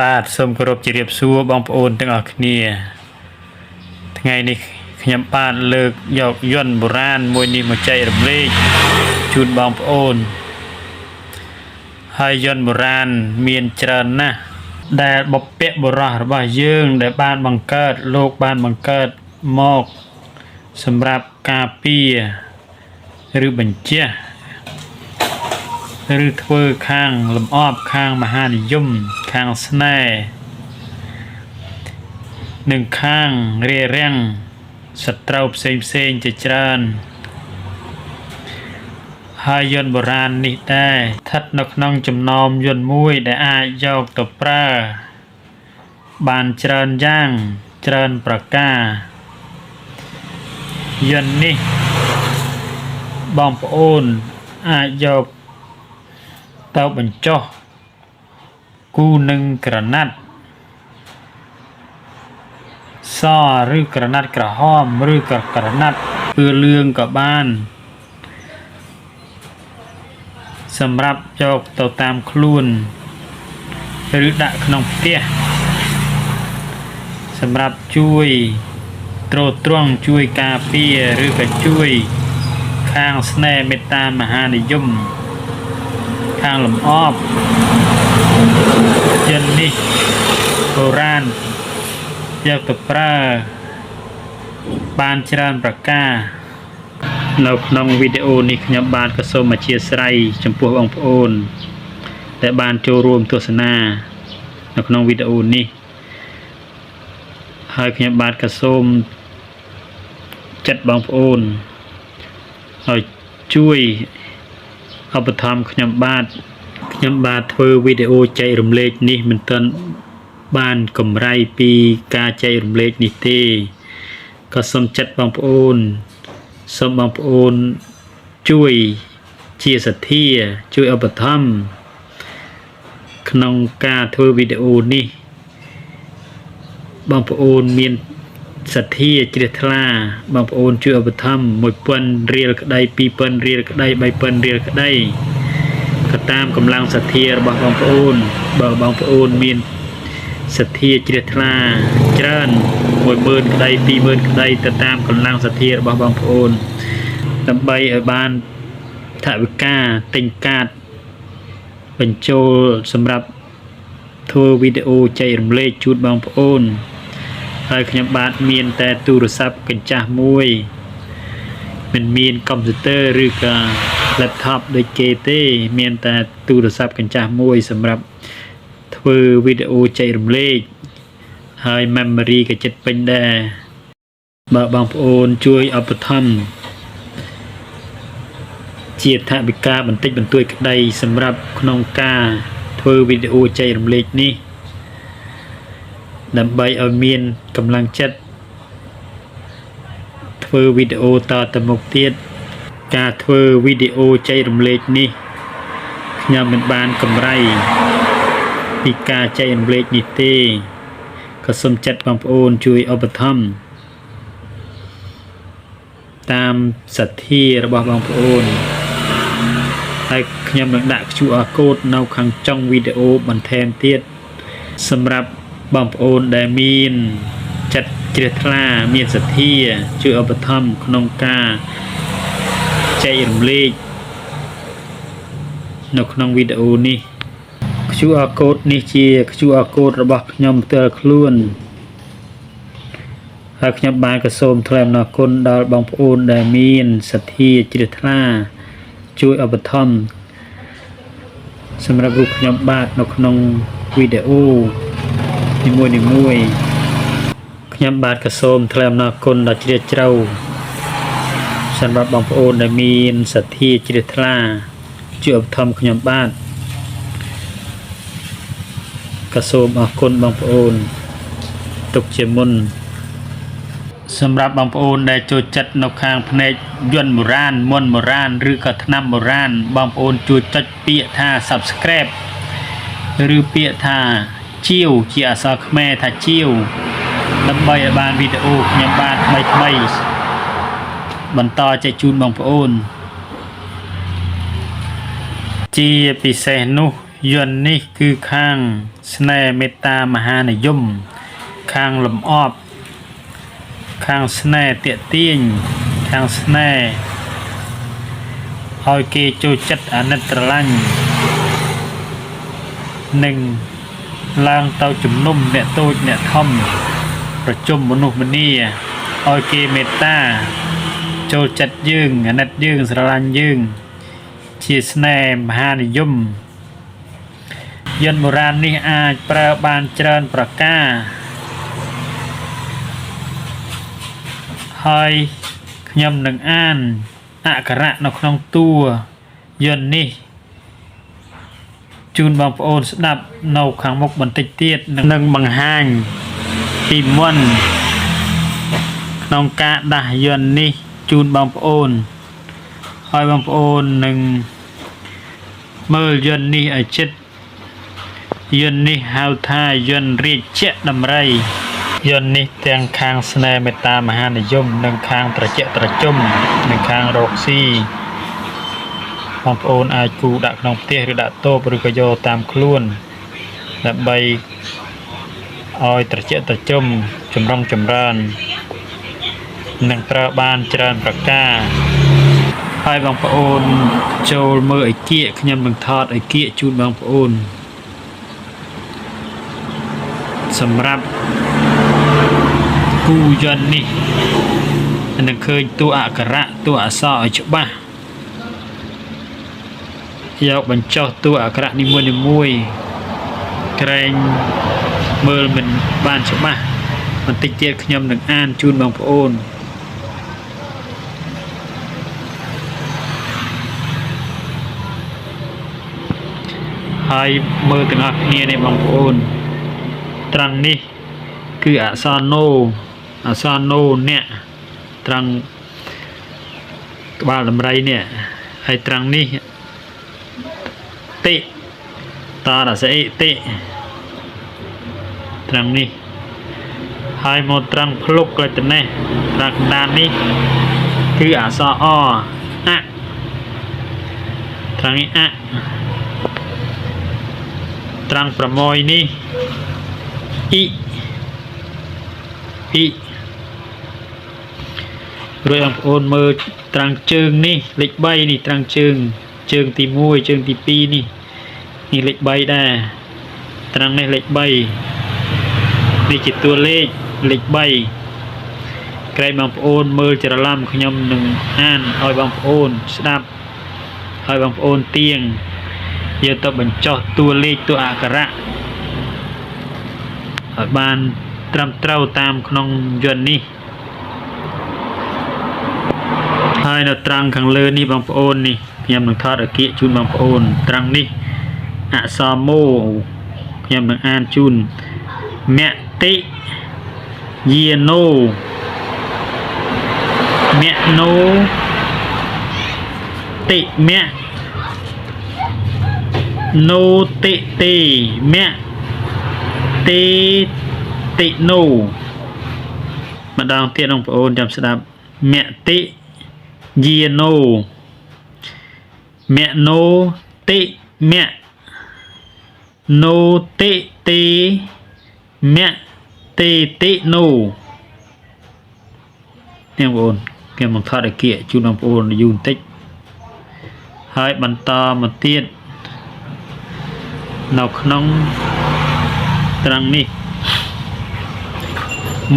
បាទសូមគោរពជម្រាបសួរបងប្អូនទាំងអស់គ្នាថ្ងៃនេះខ្ញុំបាទលើកយកយន្តបុរាណមួយនេះមកចែករំលែកជូនបងប្អូនហើយយន្តបុរាណមានច្រើនណាស់ដែលបុព្វបុរសរបស់យើងដែលបានបង្កើតលោកបានបង្កើតមកសម្រាប់ការពារឬបញ្ជាឬធ្វើខាងលំអបខាងមហានិយមខាងស្នេហ៍និងខាងរារាំងសត្រូវផ្សេងជាច្រើនហើយយន្តបុរាណនេះដែរស្ថិតនៅក្នុងចំណោមយន្តមួយដែលអាចយកទៅប្រើបានច្រើនយ៉ាងច្រើនប្រការយន្តនេះបងប្អូនអាចយកទៅបញ្ចុះគូនឹងក្រណាត់សឬក្រណាត់ក្រហមឬក៏ក្រណាត់ពណ៌លឿងក៏បានសម្រាប់យកទៅតាមខ្លួនឬដាក់ក្នុងផ្ទះសម្រាប់ជួយទ្រទ្រង់ជួយការពារឬក៏ជួយខាងស្នេហ៍មេត្តាមហានិយមខាងលំអបយន្តនេះបុរាណយកទៅប្រើបានច្រើនប្រការនៅក្នុងវីដេអូនេះខ្ញុំបាទក៏សូមអធិស្ឋានចំពោះបងប្អូនដែលបានចូលរួមទស្សនានៅក្នុងវីដេអូនេះហើយខ្ញុំបាទក៏សូមចាត់បងប្អូនឲ្យជួយឧបត្ថម្ភខ្ញុំបាទធ្វើវីដេអូចែករំលែកនេះមិនទាន់បានកម្រៃពីការចែករំលែកនេះទេក៏សូមចាត់បងប្អូនសូមបងប្អូនជួយជាសទ្ធាជួយឧបត្ថម្ភក្នុងការធ្វើវីដេអូនេះបងប្អូនមានសទ្ធាជ្រះថ្លាបងប្អូនជួយឧបត្ថម្ភ 1000 រៀលក្តី 2000 រៀលក្តី 3000 រៀលក្តីក៏តាមកម្លាំងសទ្ធារបស់បងប្អូនបើបងប្អូនមានសទ្ធាជ្រះថ្លាច្រើន10000ក្តី 20000ក្តីទៅតាមកម្លាំងសទ្ធារបស់បងប្អូនដើម្បីឲ្យបានថវិកាទិញកាតបញ្ចូលសម្រាប់ធ្វើវីដេអូចែករំលែកជូនបងប្អូនហើយខ្ញុំបាទមានតែទូរស័ព្ទកញ្ចាស់មួយមិនមានកុំព្យូទ័រឬក៏ laptop ដូចគេទេមានតែទូរស័ព្ទកញ្ចាស់មួយសម្រាប់ធ្វើវីដេអូចែករំលែកហើយ memory ក៏ចិត្តពេញដែរបើបងប្អូនជួយឧបត្ថម្ភជាថវិកាបន្តិចបន្តួចក្តីសម្រាប់ក្នុងការធ្វើវីដេអូចែករំលែកនេះដើម្បីឲ្យមានកម្លាំងចិត្តធ្វើវីដេអូតទៅមុខទៀតការធ្វើវីដេអូចែករំលែកនេះខ្ញុំមិនបានកម្រៃពីការចែករំលែកនេះទេក៏សូមចាត់បងប្អូនជួយឧបត្ថម្ភតាមសទ្ធារបស់បងប្អូនហើយខ្ញុំនឹងដាក់ QR code នៅខាងចុងវីដេអូបន្ថែមទៀតសម្រាប់បងប្អូនដែលមានចិត្តជ្រះថ្លាមានសទ្ធាជួយឧបត្ថម្ភក្នុងការចែករំលែកនៅក្នុងវីដេអូនេះ QR code នេះជា QR code របស់ខ្ញុំផ្ទាល់ខ្លួនហើយខ្ញុំបានក៏សូមថ្លែងអំណរគុណដល់បងប្អូនដែលមានសទ្ធាជ្រះថ្លាជួយឧបត្ថម្ភសម្រាប់រូបខ្ញុំបាទនៅក្នុងវីដេអូនីមួយខ្ញុំបាទក៏សូមថ្លែងអំណរគុណដល់ជ្រាលជ្រៅសម្រាប់បងប្អូនដែលមានសទ្ធាជ្រះថ្លាជួយឧបត្ថម្ភខ្ញុំបាទក៏សូមអរគុណបងប្អូនទុកជាមុនសម្រាប់បងប្អូនដែលចូលចិត្តនៅខាងផ្នែកយន្តបុរាណមុនបុរាណឬក៏ថ្នាំបុរាណបងប្អូនជួយចុចពាក្យថា Subscribe ឬពាក្យថាជាវជាអក្សរខ្មែរថាជាវដើម្បីឲ្យបានវីដេអូខ្ញុំបាទថ្មីបន្តចែកជូនបងប្អូនជាពិសេសនោះ យន្តនេះគឺខាងស្នេហ៍មេត្តាមហានិយមខាងលំអប់ខាងស្នេហ៍ទាក់ទាញខាងស្នេហ៍ឲ្យគេចូលចិត្តអាណិតស្រឡាញ់និងឡើងទៅជំនុំអ្នកតូចអ្នកធំប្រជុំមនុស្សម្នាឲ្យគេមេត្តាចូលចិត្តយើងអាណិតយើងស្រឡាញ់យើងជាស្នេហ៍មហានិយមយន្តបុរាណនេះអាចប្រើបានច្រើនប្រការហើយខ្ញុំនឹងអានអក្ខរៈនៅក្នុងតួយន្តនេះជូនបងប្អូនស្ដាប់នៅខាងមុខបន្តិចទៀតនឹងបង្ហាញពីមុនក្នុងការដាស់យន្តនេះជូនបងប្អូនហើយបងប្អូននឹងមើលយន្តនេះឲ្យចិត្តយន្តនេះហៅថាយន្តរាជដំរីយន្តនេះទាំងខាងស្នេហ៍មេត្តាមហានិយមនិងខាងត្រជាក់ត្រជុំនិងខាងរកស៊ីបងប្អូនអាចគូដាក់ក្នុងផ្ទះឬដាក់តូបឬក៏យកតាមខ្លួនដើម្បីឲ្យត្រជាក់ត្រជុំចម្រុងចម្រើននិងប្រើបានច្រើនប្រការហើយបងប្អូនចូលមើលអគាកខ្ញុំនឹងថតអគាកជូនបងប្អូនសម្រាប់គូយន្តនេះនឹងឃើញតួអក្ខរៈតួអក្សរឲ្យច្បាស់យកបញ្ចុះតួអក្ខរៈនីមួយៗក្រែងមើលមិនបានច្បាស់បន្តិចទៀតខ្ញុំនឹងអានជូនបងប្អូនហើយមើលទាំងអស់គ្នានេះបងប្អូនត្រង់នេះគឺអក្សរណូអ្នកត្រង់ក្បាលដំរីនេះហើយត្រង់នេះតិតរស័យតិត្រង់នេះហើយមកត្រង់ភ្លុកលេខនេះត្រង់កណ្ដាលនេះគឺអក្សរអត្រង់នេះត្រង់6នេះអ៊ីរួចបងប្អូនមើលត្រង់ជើងនេះលេខ3នេះត្រង់ជើងទី1ជើងទី2នេះលេខ3ដែរត្រង់នេះលេខ3នេះជាតួលេខ3ក្រែងបងប្អូនមើលច្រឡំខ្ញុំនឹងអានឲ្យបងប្អូនស្ដាប់ឲ្យបងប្អូនទៀងយកទៅបញ្ចុះតួលេខតួអក្ខរៈឲ្យបានត្រឹមត្រូវតាមក្នុងយន្តនេះហើយនៅត្រង់ខាងលើនេះបងប្អូននេះខ្ញុំនឹងថតអគាកជូនបងប្អូនត្រង់នេះអក្សរម៉ូខ្ញុំនឹងអានជូនមតិយាណូតិមៈណូតិទេមៈទេតិណូម្ដងទៀតបងប្អូនចាំស្ដាប់មតិយាណូណូតិមៈណូតិទេមៈទេតិណូនេះបងប្អូនខ្ញុំនឹងថតអគាកជូនបងប្អូនយូរបន្តិចហើយបន្តមកទៀតនៅក្នុងត្រង់នេះ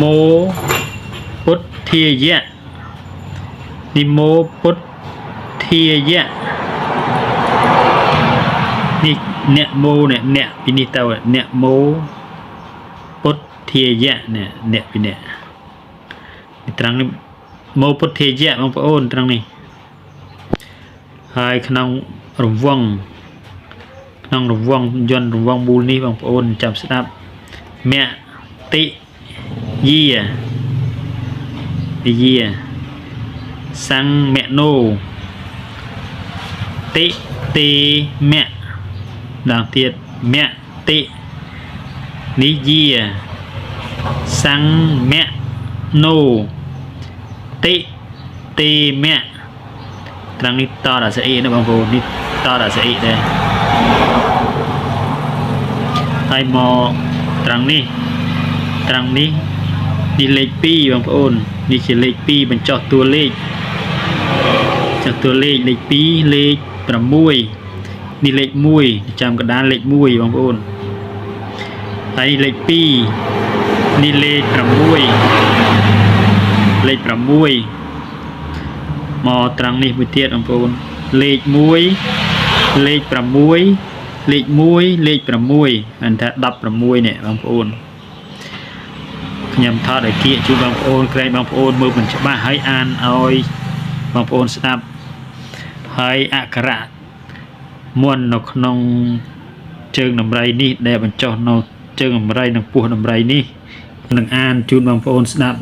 មោពុទ្ធាយៈនិមោពុទ្ធាយៈនេះអ្នកមោអ្នកពីនេះទៅអ្នកមោពុទ្ធាយៈអ្នកពីនេះត្រង់នេះមោពុទ្ធាយៈបងប្អូនត្រង់នេះហើយក្នុងរង្វង់យន្តរង្វង់មូលនេះបងប្អូនចាំស្ដាប់មតិយាសੰមណូតិទេមៈដល់ទៀតមតិនិយាសੰមណូតិទេមៈត្រង់នេះតរស័យណាបងប្អូននេះតរស័យដែរ ហើយមកត្រង់នេះនេះលេខ2បងប្អូននេះជាលេខ2បញ្ចុះតួលេខចុះតួលេខលេខ2លេខ6នេះលេខ1ចាំកណ្ដាលលេខ1បងប្អូនហើយលេខ2នេះលេខ6លេខ6មកត្រង់នេះមួយទៀតបងប្អូនលេខ1លេខ6លេខ1លេខ6អន្តថា16នេះបងប្អូនខ្ញុំថតឲ្យគៀកជូនបងប្អូនក្រែងបងប្អូនមើលមិនច្បាស់ហើយអានឲ្យបងប្អូនស្ដាប់ហើយអក្សរមន្តនៅក្នុងជើងដំរីនេះដែលបញ្ចុះនៅជើងដំរីនិងពោះដំរីនេះនឹងអានជូនបងប្អូនស្ដាប់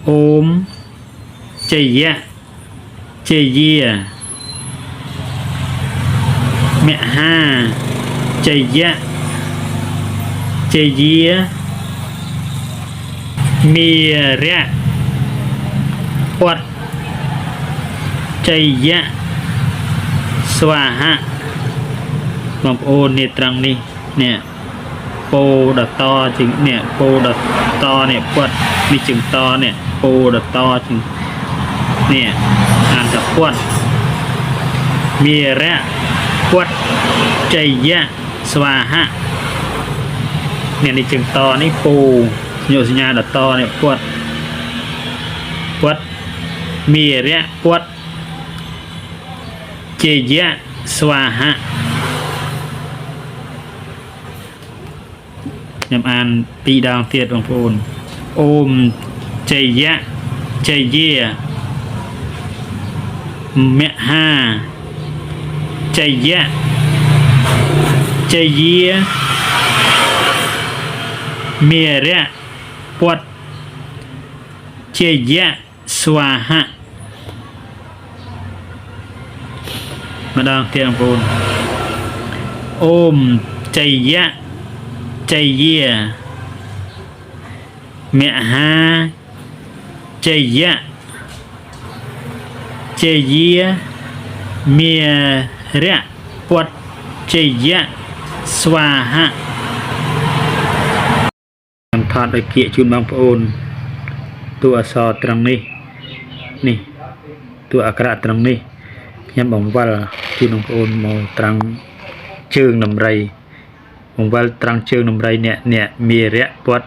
អូមជយៈជយាមហាជយៈជយាមេរៈពតជយៈស្វាហៈបងប្អូននេះត្រង់នេះនេះពោដតជាងនេះពោដតនេះពតនេះជាងតនេះពោដតជាងនេះអានថាពតមេរៈពតជយៈស្វាហៈនេះជាងតនេះពោយកសញ្ញាដតនេះពតមេរៈពតជយៈស្វាហៈខ្ញុំអាន2ដងទៀតបងប្អូនអូមជយៈជយាមហាជយៈជយាមេរៈពតជយៈស្វាហៈម្ដងទៀតបងប្អូនអូមជយៈជយាមហាជយៈជយាមេរៈពតជយៈស្វាហៈខ្ញុំថតឲ្យគៀកជូនបងប្អូនតួអក្សរត្រង់នេះតួអក្សរត្រង់នេះខ្ញុំបង្វិលជូនបងប្អូនមកត្រង់ជើងដំរីបង្វិលត្រង់ជើងដំរីអ្នកមេរៈពត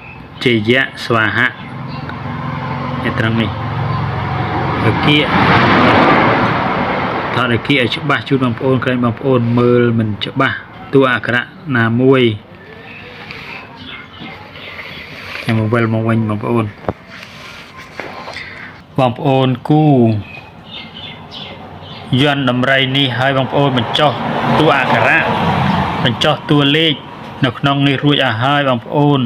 ជយៈស្វាហៈនេះត្រង់នេះឲ្យគៀកថតឲ្យគៀកឲ្យច្បាស់ជូនបងប្អូនក្រែងបងប្អូនមើលមិនច្បាស់តួអក្សរណាមួយខ្ញុំបង្វិលមកវិញបងប្អូនគូយន្តដំរីនេះហើយបងប្អូនបញ្ចុះតួអក្សរបញ្ចុះតួលេខនៅក្នុងនេះរួចអស់ហើយបងប្អូន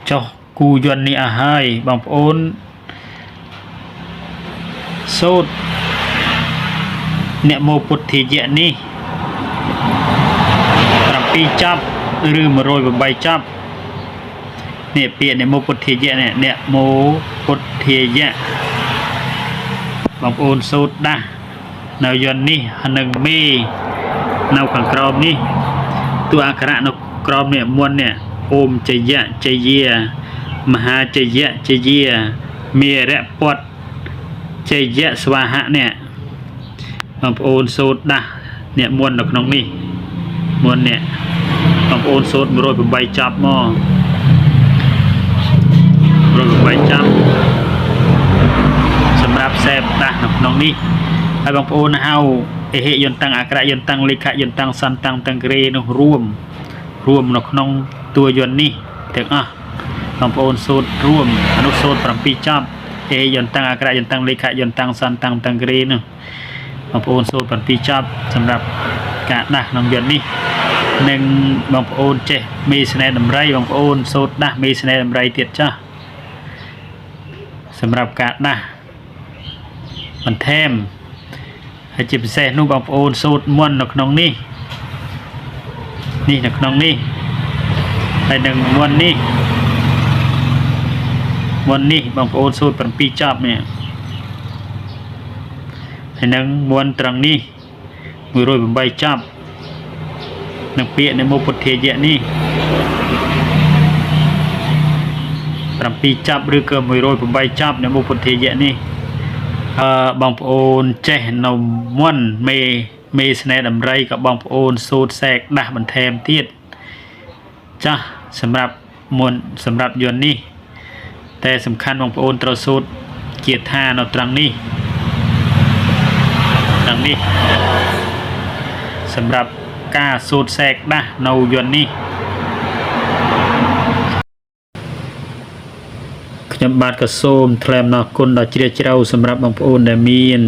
ចុះគូយន្តនេះអស់ហើយបងប្អូនសូត្រអ្នកមោពុទ្ធិយៈនេះ7ចប់ឬ108ចប់នេះពាក្យអ្នកមោពុទ្ធិយៈនេះអ្នកមោពុទ្ធិយៈបងប្អូនសូត្រដាស់នៅយន្តនេះនិងមេនៅខាងក្រោមនេះតួអក្សរនៅក្រោមនេះមុននេះអូមជយៈជយាមហាជយៈជយាមេរៈពតជយៈស្វាហៈនេះបងប្អូនសូត្រដាស់អ្នកមុននៅក្នុងនេះមុននេះបងប្អូនសូត្រ108ចប់មក108ចប់សម្រាប់សេពដាស់នៅក្នុងនេះហើយបងប្អូនហៅអេហិយន្តੰអក្សរយន្តੰលេខយន្តੰសន្តੰតង្ក្រេនោះរួមនៅក្នុងតួយន្តនេះទាំងអស់បងប្អូនសូត្ររួមអនុសូត្រ7ចប់អេហិយន្តੰអក្សរយន្តੰលេខយន្តੰសន្តੰតង្ក្រេនោះបងប្អូនសូត្រ7ចប់សម្រាប់ការដាស់ក្នុងយន្តនេះនិងបងប្អូនចេះមេស្នេហ៍ដំរីបងប្អូនសូត្រដាស់មេស្នេហ៍ដំរីទៀតចាស់សម្រាប់ការដាស់បន្ថែមហើយជាពិសេសនោះបងប្អូនសូត្រមន្តនៅក្នុងនេះនៅក្នុងនេះហើយនឹងមន្តនេះបងប្អូនសូត្រ7ចប់នេះហើយនឹងមន្តត្រង់នេះ108ចប់ នឹងពាក្យនៃមុខពុទ្ធាយៈនេះ7ចប់ឬក៏108ចប់នៃមុខពុទ្ធាយៈនេះបងប្អូនចេះនៅមុនមេស្នេហ៍ដំរីក៏បងប្អូនសូត្រសែកដាស់បន្ថែមទៀតចាស់សម្រាប់យន្តនេះតែសំខាន់បងប្អូនត្រូវសូត្រគាថានៅត្រង់នេះសម្រាប់ការសូត្រសែកដាស់នៅយន្តនេះខ្ញុំបាទក៏សូមថ្លែងអំណរគុណដល់ជ្រាលជ្រៅសម្រាប់បងប្អូនដែលមាន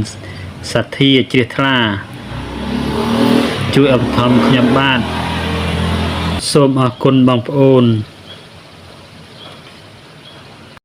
សទ្ធាជ្រះថ្លាជួយឧបត្ថម្ភខ្ញុំបាទសូមអរគុណបងប្អូន